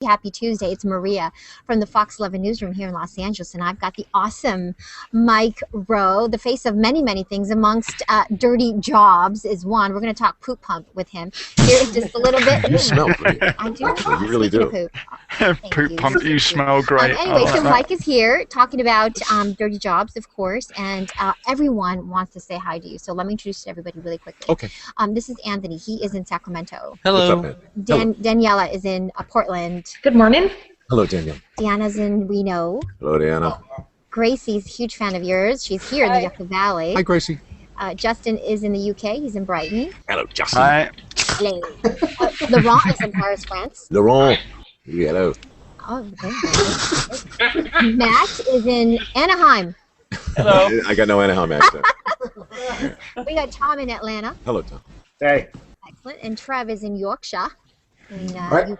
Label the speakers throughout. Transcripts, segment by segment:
Speaker 1: Happy Tuesday. It's Maria from the Fox 11 newsroom here in Los Angeles, and I've got the awesome Mike Rowe, the face of many, many things. Amongst dirty jobs is one. We're going to talk poop pump with him here in just a little bit.
Speaker 2: You smell great.
Speaker 1: I do.
Speaker 2: You really do.
Speaker 1: Poop.
Speaker 3: Poop pump, you smell great.
Speaker 1: Anyway, so Mike is here talking about dirty jobs, of course, and everyone wants to say hi to you. So let me introduce everybody really quickly.
Speaker 2: Okay.
Speaker 1: This is Anthony. He is in Sacramento.
Speaker 4: Hello.
Speaker 2: What's up, man?
Speaker 1: Daniela is in Portland.
Speaker 5: Good morning.
Speaker 2: Hello, Daniel.
Speaker 1: Deanna's in Reno.
Speaker 2: Hello, Deanna.
Speaker 1: Gracie's a huge fan of yours. She's here in the Yucca Valley.
Speaker 2: Hi, Gracie.
Speaker 1: Justin is in the UK. He's in Brighton.
Speaker 2: Hello, Justin.
Speaker 3: Hi.
Speaker 1: Hello. Laurent is in Paris, France.
Speaker 2: Laurent. Oui, hello.
Speaker 1: Oh, okay. Matt is in Anaheim.
Speaker 4: Hello.
Speaker 2: I got no Anaheim accent.
Speaker 1: We got Tom in Atlanta.
Speaker 2: Hello, Tom.
Speaker 6: Hey.
Speaker 1: Excellent. And Trev is in Yorkshire. In,
Speaker 6: Right.
Speaker 1: UK.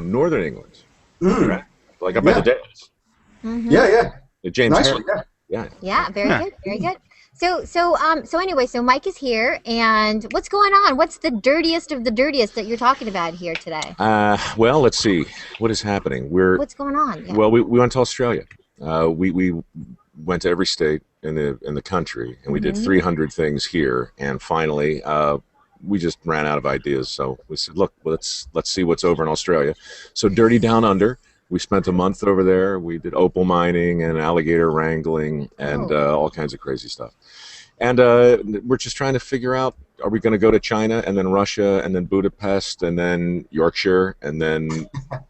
Speaker 2: Northern England. Right. Like up by the Dales.
Speaker 1: Mm-hmm.
Speaker 6: Yeah.
Speaker 2: The James
Speaker 6: Nice
Speaker 2: Harry.
Speaker 6: one. Yeah.
Speaker 1: Yeah, very good, very good. So anyway, so Mike is here, and what's going on? What's the dirtiest of the dirtiest that you're talking about here today?
Speaker 2: Well, let's see. What is happening?
Speaker 1: What's going on? Yeah.
Speaker 2: Well, we went to Australia. We went to every state in the country, and we did 300 things here. And finally, we just ran out of ideas. So we said, look, let's see what's over in Australia. So Dirty Down Under. We spent a month over there. We did opal mining and alligator wrangling and all kinds of crazy stuff. And we're just trying to figure out, are we going to go to China and then Russia and then Budapest and then Yorkshire and then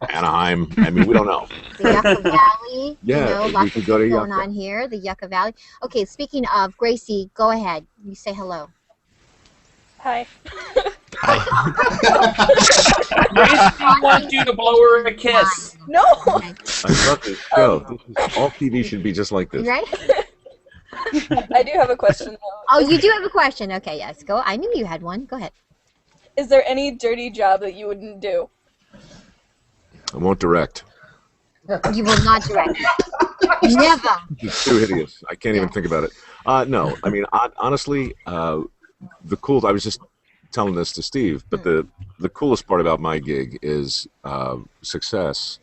Speaker 2: Anaheim? I mean, we don't know.
Speaker 1: The Yucca Valley.
Speaker 2: Yeah,
Speaker 1: lots
Speaker 2: we could go to
Speaker 1: going
Speaker 2: Yucca.
Speaker 1: on here. The Yucca Valley. Okay, speaking of, Gracie, go ahead. You say hello.
Speaker 5: Hi.
Speaker 4: Gracie wants you to blow her a kiss.
Speaker 5: No.
Speaker 1: Okay.
Speaker 2: I love this show. All TV should be just like this.
Speaker 1: Right?
Speaker 5: I do have a question though.
Speaker 1: Oh, you do have a question. Okay, yes. Go. I knew you had one. Go ahead.
Speaker 5: Is there any dirty job that you wouldn't do?
Speaker 2: I won't direct.
Speaker 1: You will not direct. Never.
Speaker 2: It's too hideous. I can't even think about it. No, I mean, honestly, the cool. I was just telling this to Steve, but the coolest part about my gig is success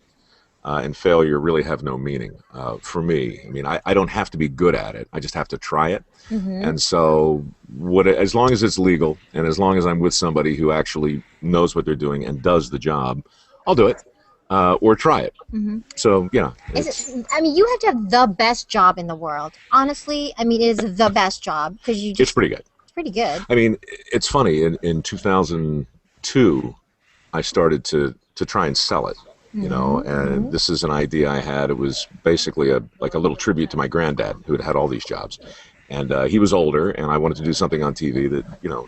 Speaker 2: and failure really have no meaning for me. I mean, I don't have to be good at it. I just have to try it. And so, as long as it's legal and as long as I'm with somebody who actually knows what they're doing and does the job, I'll do it or try it. So, yeah.
Speaker 1: I mean, you have to have the best job in the world. Honestly, I mean, it is the best job because you just.
Speaker 2: It's pretty good.
Speaker 1: Pretty good.
Speaker 2: I mean, it's funny. In 2002, I started to try and sell it, you know. And this is an idea I had. It was basically like a little tribute to my granddad, who had all these jobs, and he was older, and I wanted to do something on TV that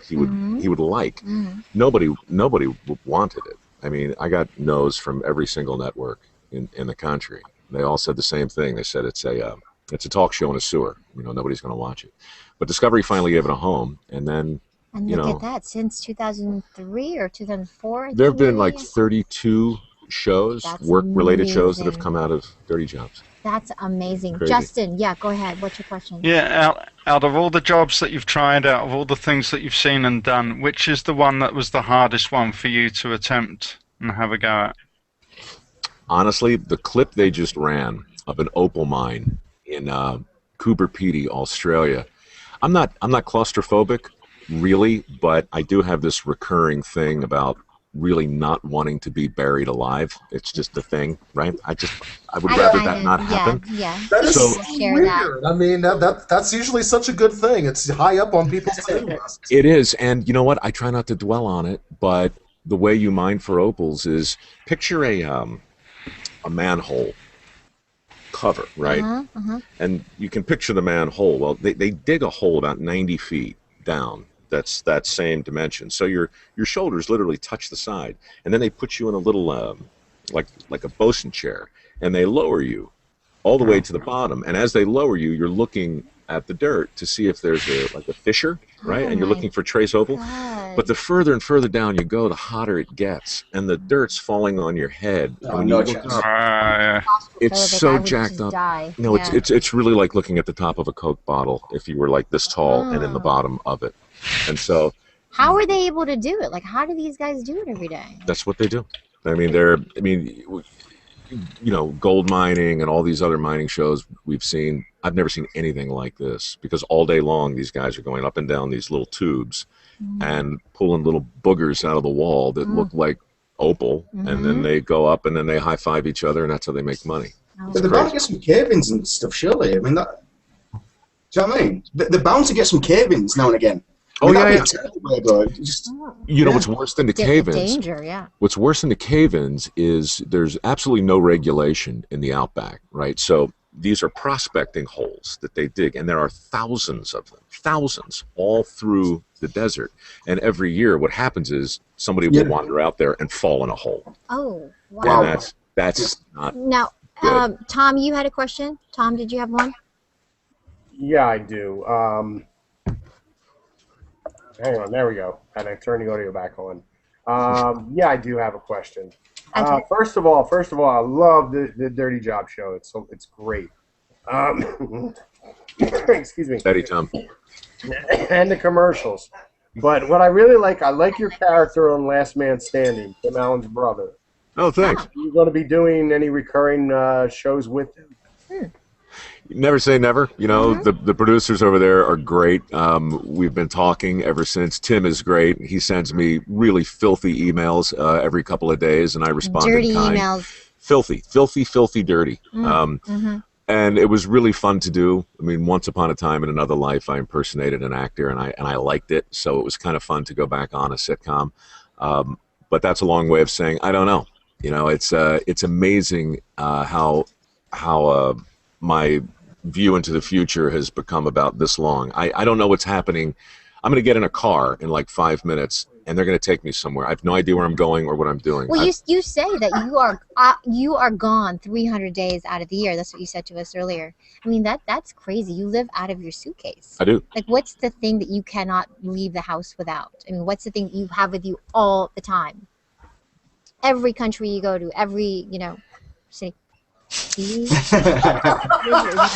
Speaker 2: he would like. Nobody wanted it. I mean, I got no's from every single network in the country. They all said the same thing. They said it's a talk show in a sewer. Nobody's going to watch it. But Discovery finally gave it a home, and then,
Speaker 1: And look at that, since 2003 or 2004?
Speaker 2: there have been like 32 shows,
Speaker 1: That's
Speaker 2: work-related shows that have
Speaker 1: amazing.
Speaker 2: come out of Dirty Jobs.
Speaker 1: That's amazing.
Speaker 2: Crazy.
Speaker 1: Justin, yeah, go ahead. What's your question?
Speaker 3: Yeah, out of all the jobs that you've tried, out of all the things that you've seen and done, which is the one that was the hardest one for you to attempt and have a go at?
Speaker 2: Honestly, the clip they just ran of an opal mine in Coober Pedy, Australia. I'm not claustrophobic, really, but I do have this recurring thing about really not wanting to be buried alive. It's just the thing, right? I would rather that not happen.
Speaker 1: Yeah.
Speaker 6: That is
Speaker 1: People
Speaker 6: so
Speaker 1: share
Speaker 6: weird.
Speaker 1: that.
Speaker 6: I mean, that's usually such a good thing. It's high up on people's lists.
Speaker 2: It is, and you know what? I try not to dwell on it, but the way you mine for opals is picture a manhole cover, right? And you can picture the manhole. Well, they dig a hole about 90 feet down. That's that same dimension. So your shoulders literally touch the side, and then they put you in a little like a bosun chair, and they lower you all the way to the bottom. And as they lower you, you're looking at the dirt to see if there's a fissure, right? And you're looking for trace opal. But the further and further down you go, the hotter it gets, and the dirt's falling on your head.
Speaker 6: Oh,
Speaker 2: When
Speaker 6: no
Speaker 2: you look
Speaker 6: chance.
Speaker 2: up,
Speaker 3: Yeah.
Speaker 2: it's so jacked up. No,
Speaker 1: Yeah.
Speaker 2: it's really like looking at the top of a Coke bottle if you were like this tall and in the bottom of it. And so
Speaker 1: How are they able to do it? Like, how do these guys do it every day?
Speaker 2: that's what they do. I mean, gold mining and all these other mining shows we've seen. I've never seen anything like this because all day long these guys are going up and down these little tubes and pulling little boogers out of the wall that look like opal, and then they go up and then they high five each other, and that's how they make money.
Speaker 7: But they're bound to get some cave-ins and stuff, surely. I mean, do you know what I mean? They're bound to get some cave-ins now and again.
Speaker 2: Oh, yeah. What's worse than the cave-ins?
Speaker 1: Danger, yeah.
Speaker 2: What's worse than the cave-ins is there's absolutely no regulation in the outback, right? So these are prospecting holes that they dig, and there are thousands of them, all through the desert. And every year what happens is somebody will wander out there and fall in a hole.
Speaker 1: Oh, wow.
Speaker 2: And that's not
Speaker 1: Now,
Speaker 2: good.
Speaker 1: Tom, you had a question? Tom, did you have one?
Speaker 8: Yeah, I do. Hang on, there we go. And I turned the audio back on. Yeah, I do have a question.
Speaker 1: Okay.
Speaker 8: First of all, I love the Dirty Job show. It's great. Excuse me.
Speaker 2: Steady, Tom.
Speaker 8: And the commercials. But what I really like, I like your character on Last Man Standing, Tim Allen's brother.
Speaker 2: Oh, thanks.
Speaker 8: Are you going to be doing any recurring shows with him?
Speaker 2: Never say never. The producers over there are great. We've been talking ever since. Tim is great. He sends me really filthy emails every couple of days, and I respond
Speaker 1: Dirty
Speaker 2: in kind.
Speaker 1: emails.
Speaker 2: Filthy dirty. And it was really fun to do. I mean, once upon a time in another life, I impersonated an actor, and I liked it. So it was kind of fun to go back on a sitcom. But that's a long way of saying I don't know. It's amazing how my view into the future has become about this long. I don't know what's happening. I'm going to get in a car in like 5 minutes, and they're going to take me somewhere. I have no idea where I'm going or what I'm doing.
Speaker 1: Well, you say that you are gone 300 days out of the year. That's what you said to us earlier. I mean, that's crazy. You live out of your suitcase.
Speaker 2: I do.
Speaker 1: Like, what's the thing that you cannot leave the house without? I mean, what's the thing that you have with you all the time? Every country you go to, every city.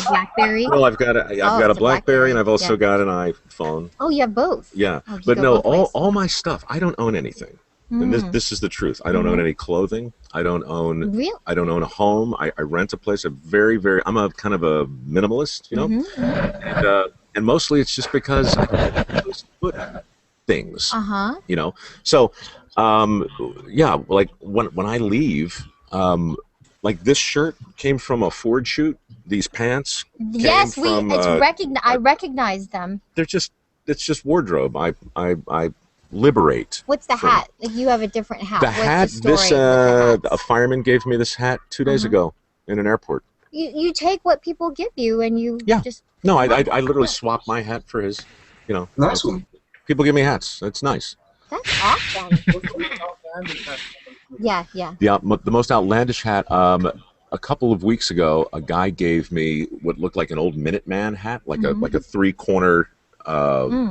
Speaker 1: BlackBerry.
Speaker 2: Well, I've got a BlackBerry, and I've also got an iPhone.
Speaker 1: Oh, you have both.
Speaker 2: Yeah,
Speaker 1: Oh,
Speaker 2: but no, all my stuff. I don't own anything, and this is the truth. I don't own any clothing. I don't own.
Speaker 1: Really?
Speaker 2: I don't own a home. I rent a place. I'm a kind of a minimalist, and mostly it's just because I don't have a place to put things. So, like when I leave. Like this shirt came from a Ford shoot. These pants.
Speaker 1: Yes,
Speaker 2: from,
Speaker 1: I recognize them.
Speaker 2: It's just wardrobe. I liberate.
Speaker 1: What's the hat? Like, you have a different hat.
Speaker 2: The
Speaker 1: What's
Speaker 2: hat.
Speaker 1: the story
Speaker 2: A fireman gave me this hat 2 days ago in an airport.
Speaker 1: You take what people give you and you just.
Speaker 2: No, I literally swapped my hat for his.
Speaker 7: Nice one.
Speaker 2: People give me hats. It's nice.
Speaker 1: That's awesome. Yeah.
Speaker 2: The most outlandish hat. A couple of weeks ago, a guy gave me what looked like an old Minuteman hat, like a 3-corner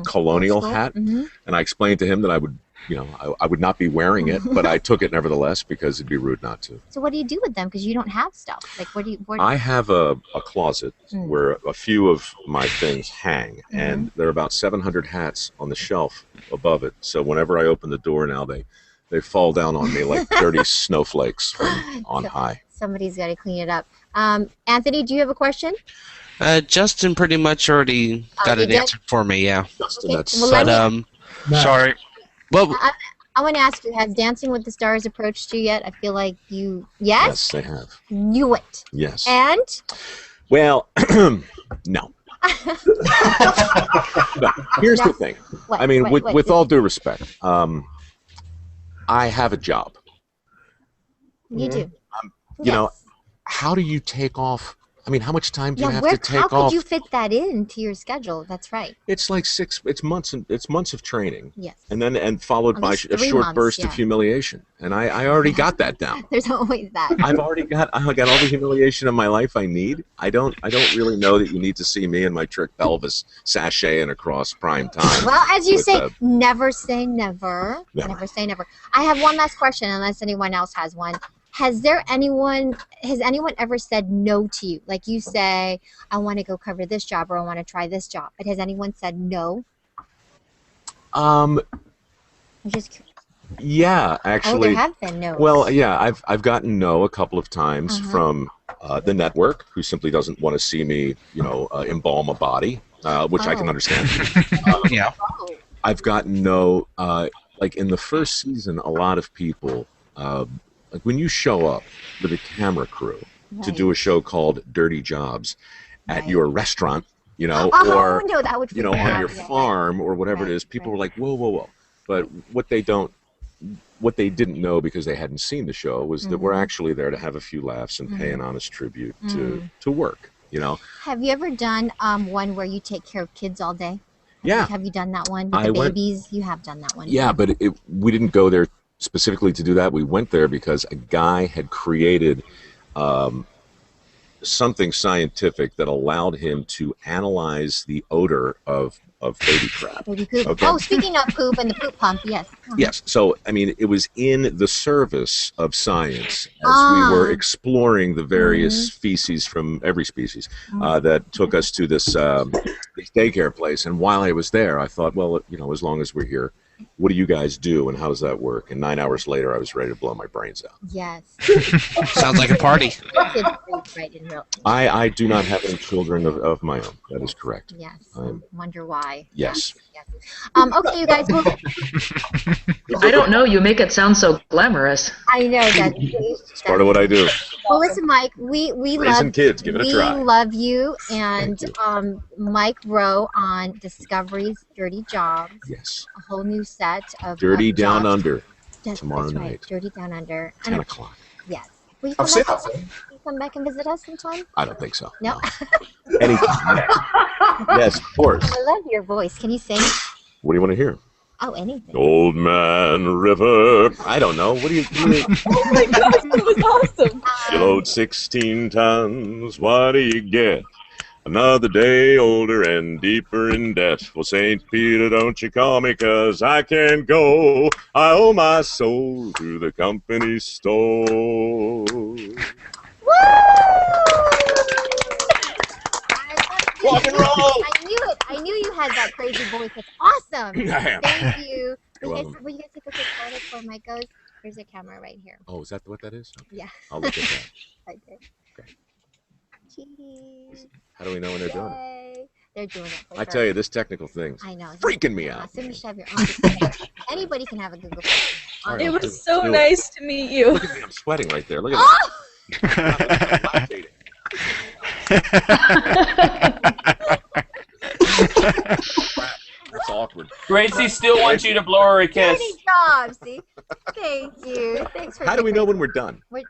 Speaker 2: colonial hat, and I explained to him that I would not be wearing it, but I took it nevertheless because it'd be rude not to.
Speaker 1: So what do you do with them? Because you don't have stuff. Like, what do you?
Speaker 2: I have a closet where a few of my things hang, and there are about 700 hats on the shelf above it. So whenever I open the door now, they fall down on me like dirty snowflakes from on high.
Speaker 1: Somebody's got to clean it up. Anthony, do you have a question?
Speaker 9: Justin pretty much already got it answered for me. Yeah.
Speaker 2: Justin, that's
Speaker 3: sorry.
Speaker 9: Well,
Speaker 1: I want to ask you: has Dancing with the Stars approached you yet? I feel like you. Yes.
Speaker 2: Yes, they have.
Speaker 1: Knew it.
Speaker 2: Yes.
Speaker 1: And.
Speaker 2: Well, no. But here's the thing.
Speaker 1: What?
Speaker 2: I mean, with all due respect, I have a job.
Speaker 1: You do.
Speaker 2: How do you take off? I mean, how much time do you have
Speaker 1: where,
Speaker 2: to take
Speaker 1: how
Speaker 2: off?
Speaker 1: could you fit that into your schedule? That's right.
Speaker 2: It's like it's months of training.
Speaker 1: Yes.
Speaker 2: And followed by a
Speaker 1: 3
Speaker 2: short
Speaker 1: months,
Speaker 2: burst of humiliation. And I already got that down.
Speaker 1: There's always that.
Speaker 2: I got all the humiliation of my life I need. I don't really know that you need to see me in my trick pelvis sashaying across prime time.
Speaker 1: Well, as you say, never say never. Never say never. I have one last question, unless anyone else has one. Has anyone ever said no to you? Like, you say, I want to go cover this job or I want to try this job. But has anyone said no?
Speaker 2: I'm
Speaker 1: just curious.
Speaker 2: Yeah,
Speaker 1: Oh,
Speaker 2: actually.
Speaker 1: there have been no's.
Speaker 2: Well, yeah, I've gotten no a couple of times from the network, who simply doesn't want to see me, embalm a body, which I can
Speaker 1: Oh.
Speaker 2: understand.
Speaker 9: Yeah.
Speaker 1: Oh.
Speaker 2: I've gotten no, like in the first season, a lot of people, like when you show up with a camera crew to do a show called Dirty Jobs at your restaurant,
Speaker 1: Oh,
Speaker 2: or
Speaker 1: no, that would freak me
Speaker 2: on
Speaker 1: out.
Speaker 2: your
Speaker 1: Yeah.
Speaker 2: farm or whatever it is, people were like, whoa, whoa, whoa. But what they didn't know, because they hadn't seen the show, was that we're actually there to have a few laughs and pay an honest tribute to work.
Speaker 1: Have you ever done one where you take care of kids all day?
Speaker 2: Yeah.
Speaker 1: Have you done that one with
Speaker 2: I
Speaker 1: the
Speaker 2: went-
Speaker 1: babies? You have done that one.
Speaker 2: Yeah, but we didn't go there specifically to do that. We went there because a guy had created something scientific that allowed him to analyze the odor of baby crap.
Speaker 1: Baby poop.
Speaker 2: Okay.
Speaker 1: Oh, speaking of poop and the poop pump, yes.
Speaker 2: Yes. So, I mean, it was in the service of science as we were exploring the various feces from every species that took us to this daycare place. And while I was there, I thought, well, as long as we're here, what do you guys do and how does that work? And 9 hours later, I was ready to blow my brains out.
Speaker 1: Yes.
Speaker 9: Sounds like a party.
Speaker 1: Kids freak right in real.
Speaker 2: I do not have any children of my own. That is correct.
Speaker 1: Yes. Wonder why.
Speaker 2: Yes.
Speaker 1: Yes. Okay, you guys.
Speaker 10: I don't know. You make it sound so glamorous.
Speaker 1: I know that.
Speaker 2: It's part of what I do.
Speaker 1: Well, listen, Mike. We
Speaker 2: Raising
Speaker 1: love
Speaker 2: kids. Give it a try.
Speaker 1: We love you, and Mike Rowe on Discovery's Dirty Jobs.
Speaker 2: Yes.
Speaker 1: A whole new set of
Speaker 2: Dirty
Speaker 1: of
Speaker 2: Down
Speaker 1: jobs.
Speaker 2: Under.
Speaker 1: That's
Speaker 2: tomorrow
Speaker 1: right.
Speaker 2: night.
Speaker 1: Dirty Down Under.
Speaker 2: 10 o'clock.
Speaker 1: Yes. Will you
Speaker 6: I've
Speaker 1: come
Speaker 6: seen
Speaker 1: back?
Speaker 6: that film.
Speaker 1: Will you come back and visit us sometime?
Speaker 2: I don't think so.
Speaker 1: No.
Speaker 2: Anytime. Yes. Yes, of course.
Speaker 1: I love your voice. Can you sing?
Speaker 2: What do you want to hear?
Speaker 1: Oh, anything.
Speaker 2: Old Man River. I don't know. What do you?
Speaker 5: Oh my gosh, that was awesome.
Speaker 2: You load 16 tons. What do you get? Another day older and deeper in debt. Well, St. Peter, don't you call me, 'cause I can't go. I owe my soul to the company store. Rock and roll!
Speaker 1: I knew it. I knew you had that crazy voice. It's awesome. Thank you. Will you guys take a quick photo before Mike goes? Here's a camera right here.
Speaker 2: Oh, is that what that is? Okay.
Speaker 1: Yeah.
Speaker 2: I'll look at that.
Speaker 1: I did.
Speaker 2: Okay.
Speaker 1: Cheese.
Speaker 2: How do we know when they're doing it?
Speaker 1: Yay. They're doing it. For
Speaker 2: I
Speaker 1: sure.
Speaker 2: tell you, this technical thing's
Speaker 1: I know.
Speaker 2: freaking me out.
Speaker 1: Soon you should have your own. Anybody can have a Google photo.
Speaker 2: All right,
Speaker 5: It
Speaker 2: let's
Speaker 5: was
Speaker 2: do it.
Speaker 5: so
Speaker 2: Do it.
Speaker 5: nice to meet you.
Speaker 2: Look at me, I'm sweating right there. Look at That's awkward.
Speaker 4: Gracie still wants you to blow her a kiss.
Speaker 1: Dirty job, see? Thank you. Thanks for
Speaker 2: How do we know when we're done?
Speaker 1: We're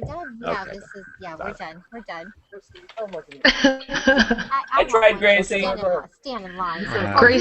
Speaker 1: done. Yeah,
Speaker 2: Okay.
Speaker 1: this is we're done. We're done.
Speaker 4: I tried, Gracie.
Speaker 1: Stand in line.
Speaker 10: Gracie